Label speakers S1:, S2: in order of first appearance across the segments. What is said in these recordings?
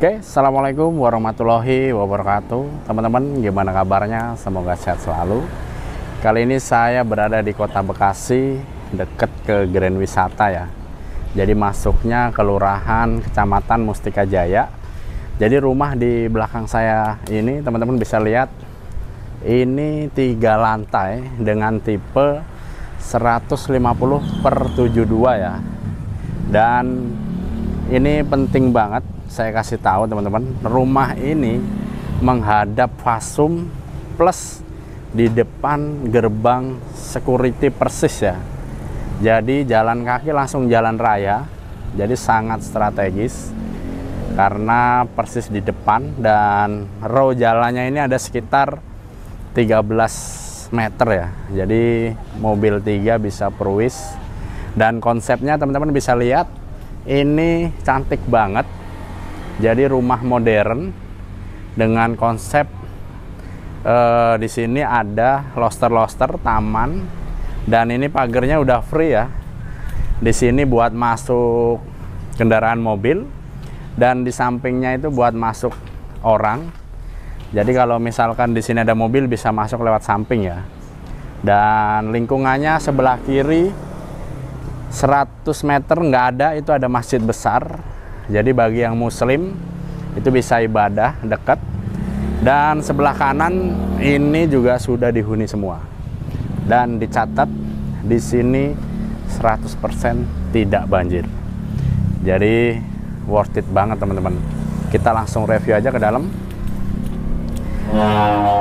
S1: Oke, assalamualaikum warahmatullahi wabarakatuh. Teman-teman, gimana kabarnya? Semoga sehat selalu. Kali ini saya berada di Kota Bekasi, deket ke Grand Wisata ya. Jadi masuknya Kelurahan Kecamatan Mustika Jaya. Jadi rumah di belakang saya ini, teman-teman bisa lihat, ini 3 lantai dengan tipe 150/72 ya. Dan ini penting banget saya kasih tahu teman-teman, rumah ini menghadap Fasum plus di depan gerbang security persis ya. Jadi jalan kaki langsung jalan raya, jadi sangat strategis karena persis di depan, dan row jalannya ini ada sekitar 13 meter ya. Jadi mobil 3 bisa perwis, dan konsepnya teman-teman bisa lihat ini cantik banget. Jadi rumah modern dengan konsep di sini ada loster-loster, taman, dan ini pagernya udah free ya. Di sini buat masuk kendaraan mobil, dan di sampingnya itu buat masuk orang. Jadi kalau misalkan di sini ada mobil bisa masuk lewat samping ya. Dan lingkungannya sebelah kiri 100 meter nggak ada, itu ada masjid besar. Jadi bagi yang muslim itu bisa ibadah dekat. Dan sebelah kanan ini juga sudah dihuni semua. Dan dicatat di sini 100% tidak banjir. Jadi worth it banget teman-teman. Kita langsung review aja ke dalam.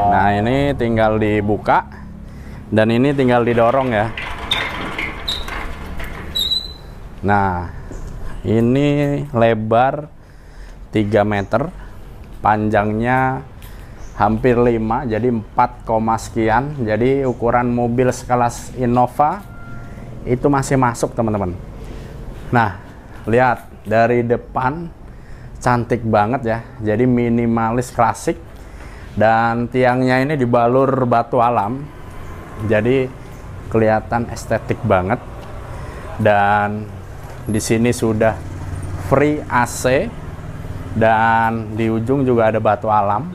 S1: Nah, ini tinggal dibuka dan ini tinggal didorong ya. Nah, ini lebar 3 meter, panjangnya hampir 5, jadi 4, sekian. Jadi ukuran mobil sekelas Innova itu masih masuk teman-teman. Nah, lihat dari depan cantik banget ya. Jadi minimalis klasik, dan tiangnya ini dibalur batu alam. Jadi kelihatan estetik banget. Dan di sini sudah free AC, dan di ujung juga ada batu alam.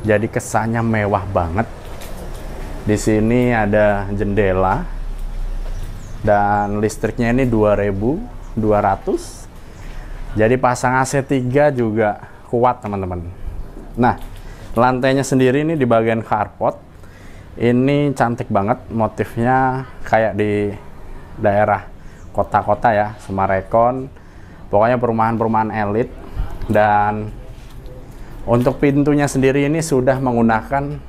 S1: Jadi kesannya mewah banget. Di sini ada jendela, dan listriknya ini 2200. Jadi pasang AC 3 juga kuat teman-teman. Nah, lantainya sendiri ini di bagian carport ini cantik banget, motifnya kayak di daerah kota-kota ya, Semarekon, pokoknya perumahan-perumahan elit. Dan untuk pintunya sendiri ini sudah menggunakan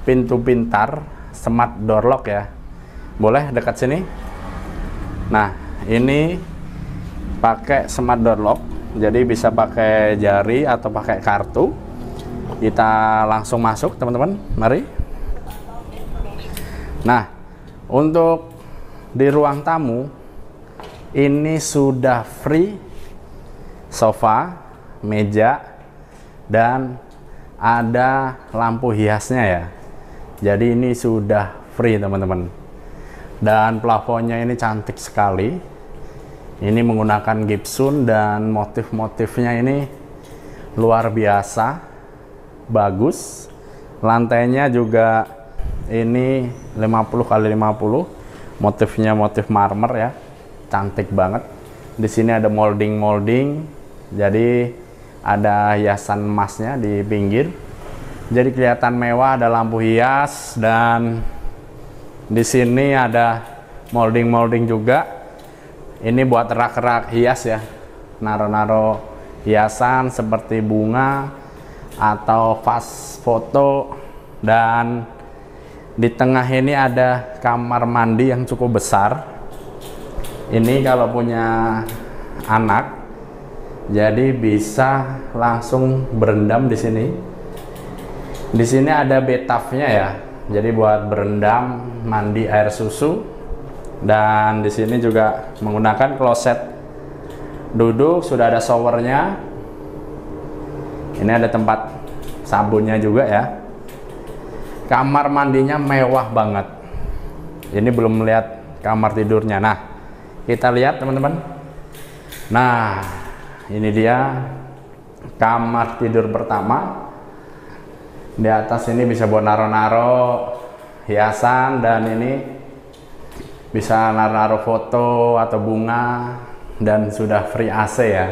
S1: pintu pintar smart door lock ya. Boleh dekat sini. Nah, ini pakai smart door lock, jadi bisa pakai jari atau pakai kartu. Kita langsung masuk teman-teman, mari. Nah, untuk di ruang tamu ini sudah free sofa, meja, dan ada lampu hiasnya ya. Jadi ini sudah free teman-teman. Dan plafonnya ini cantik sekali. Ini menggunakan gypsum, dan motif-motifnya ini luar biasa bagus. Lantainya juga ini 50x50, motifnya motif marmer ya. Cantik banget. Di sini ada molding, jadi ada hiasan emasnya di pinggir. Jadi kelihatan mewah, ada lampu hias, dan di sini ada molding juga. Ini buat rak-rak hias ya, naro-naro hiasan seperti bunga atau vas foto. Dan di tengah ini ada kamar mandi yang cukup besar. Ini kalau punya anak, jadi bisa langsung berendam di sini. Di sini ada bathtubnya ya, jadi buat berendam, mandi air susu. Dan di sini juga menggunakan kloset duduk, sudah ada showernya. Ini ada tempat sabunnya juga ya. Kamar mandinya mewah banget. Ini belum melihat kamar tidurnya. Nah, kita lihat teman-teman. Nah, ini dia kamar tidur pertama. Di atas ini bisa buat naro-naro hiasan, dan ini bisa naro-naro foto atau bunga, dan sudah free AC ya.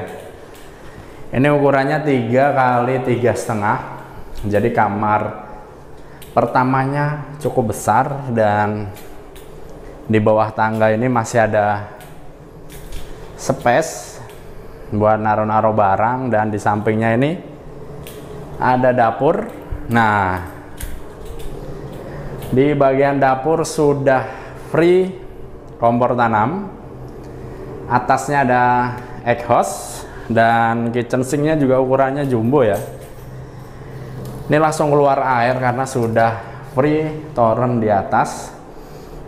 S1: Ini ukurannya 3 kali 3,5. Jadi kamar pertamanya cukup besar, dan di bawah tangga ini masih ada space buat naro-naro barang, dan di sampingnya ini ada dapur. Nah, di bagian dapur sudah free kompor tanam. Atasnya ada exhaust, dan kitchen sinknya juga ukurannya jumbo ya. Ini langsung keluar air karena sudah free toren di atas.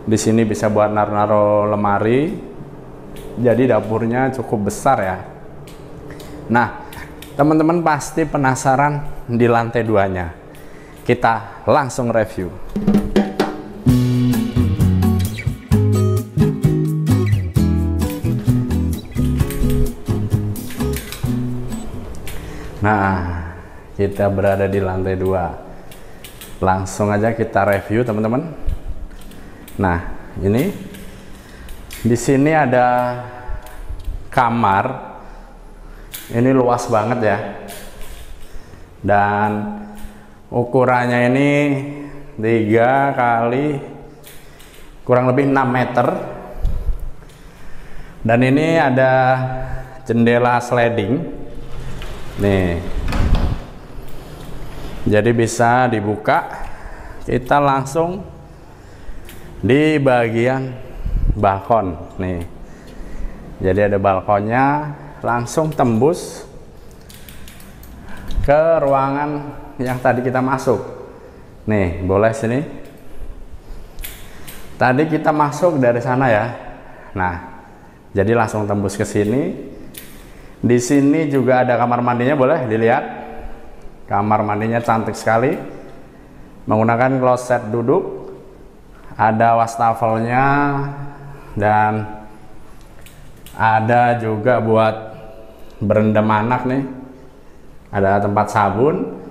S1: Di sini bisa buat naro-naro lemari. Jadi dapurnya cukup besar ya. Nah, teman-teman pasti penasaran di lantai 2-nya. Kita langsung review. Nah, kita berada di lantai 2. Langsung aja kita review, teman-teman. Nah, ini di sini ada kamar. Ini luas banget ya. Dan ukurannya ini 3 kali kurang lebih 6 meter. Dan ini ada jendela sliding. Nih. Jadi bisa dibuka. Kita langsung di bagian balkon nih. Jadi ada balkonnya, langsung tembus ke ruangan yang tadi kita masuk. Nih, boleh sini. Tadi kita masuk dari sana ya. Nah, jadi langsung tembus ke sini. Di sini juga ada kamar mandinya, boleh dilihat. Kamar mandinya cantik sekali. Menggunakan kloset duduk. Ada wastafelnya, dan ada juga buat berendam anak nih. Ada tempat sabun.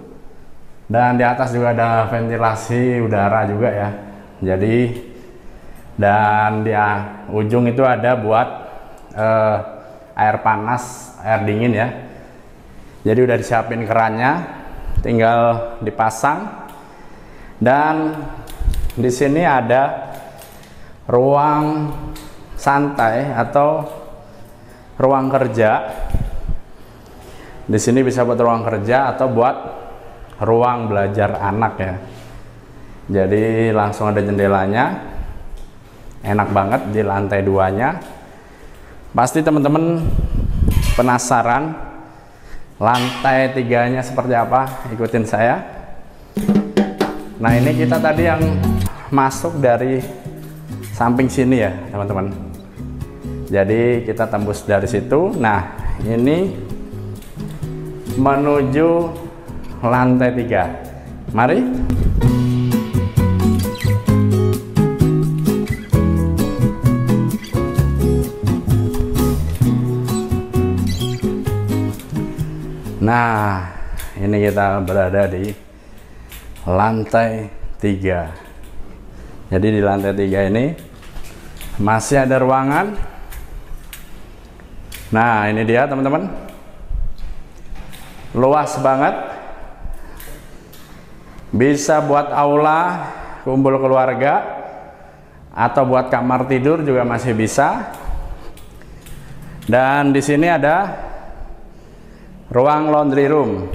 S1: Dan di atas juga ada ventilasi udara juga ya. Jadi, dan di ujung itu ada buat air panas, air dingin ya. Jadi udah disiapin kerannya, tinggal dipasang. Dan di sini ada ruang santai atau ruang kerja. Di sini bisa buat ruang kerja atau buat ruang belajar anak ya. Jadi langsung ada jendelanya, enak banget di lantai 2-nya. Pasti teman-teman penasaran lantai 3-nya seperti apa, ikutin saya. Nah, ini kita tadi yang masuk dari samping sini ya teman-teman. Jadi kita tembus dari situ. Nah, ini menuju lantai 3. Mari. Nah, ini kita berada di lantai 3. Jadi di lantai 3 ini masih ada ruangan. Nah, ini dia teman-teman. Luas banget. Bisa buat aula, kumpul keluarga, atau buat kamar tidur juga masih bisa. Dan di sini ada ruang laundry room.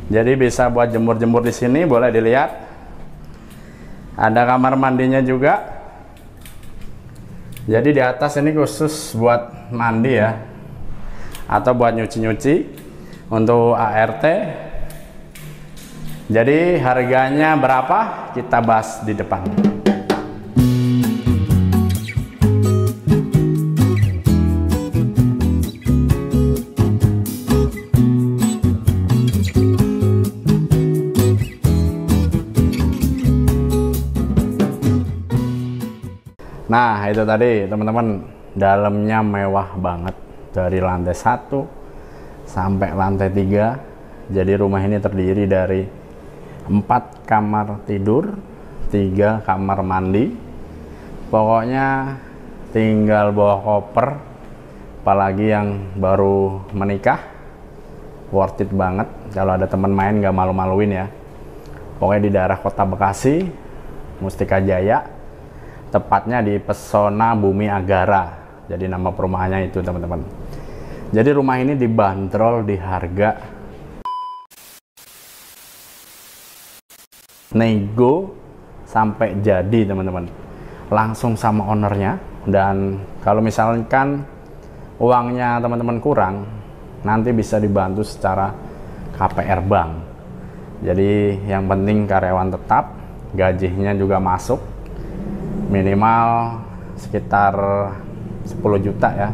S1: Jadi bisa buat jemur-jemur di sini, boleh dilihat. Ada kamar mandinya juga. Jadi di atas ini khusus buat mandi ya, atau buat nyuci-nyuci untuk ART. Jadi harganya berapa? Kita bahas di depan. Nah, itu tadi teman-teman, dalamnya mewah banget. Dari lantai 1 sampai lantai 3. Jadi rumah ini terdiri dari 4 kamar tidur, 3 kamar mandi. Pokoknya tinggal bawa koper, apalagi yang baru menikah, worth it banget. Kalau ada teman main nggak malu-maluin ya. Pokoknya di daerah Kota Bekasi, Mustika Jaya, tepatnya di Pesona Bumi Agara. Jadi nama perumahannya itu teman-teman. Jadi rumah ini dibanderol di harga nego sampai jadi teman-teman, langsung sama ownernya. Dan kalau misalkan uangnya teman-teman kurang, nanti bisa dibantu secara KPR bank. Jadi yang penting karyawan tetap, gajinya juga masuk, minimal sekitar 10 juta ya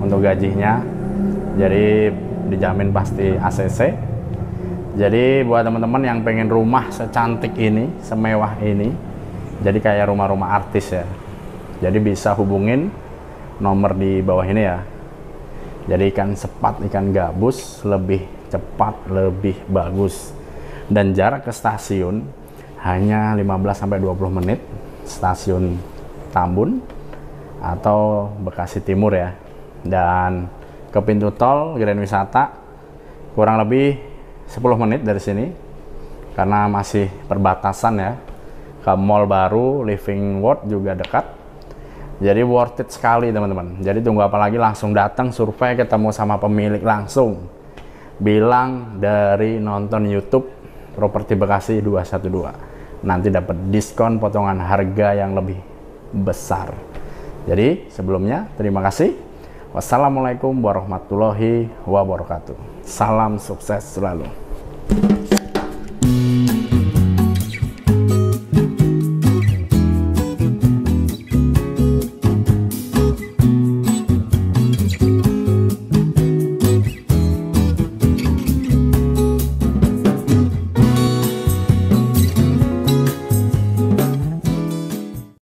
S1: untuk gajinya. Jadi dijamin pasti ACC. Jadi buat teman-teman yang pengen rumah secantik ini, semewah ini, jadi kayak rumah-rumah artis ya, jadi bisa hubungin nomor di bawah ini ya. Jadi ikan sepat, ikan gabus, lebih cepat, lebih bagus. Dan jarak ke stasiun hanya 15-20 menit, stasiun Tambun atau Bekasi Timur ya. Dan ke pintu tol Grand Wisata kurang lebih 10 menit dari sini, karena masih perbatasan ya. Ke mall baru Living World juga dekat. Jadi worth it sekali teman-teman. Jadi tunggu apa lagi, langsung datang survei, ketemu sama pemilik langsung. Bilang dari nonton YouTube Properti Bekasi 212. Nanti dapat diskon potongan harga yang lebih besar. Jadi sebelumnya terima kasih. Wassalamualaikum warahmatullahi wabarakatuh. Salam sukses selalu.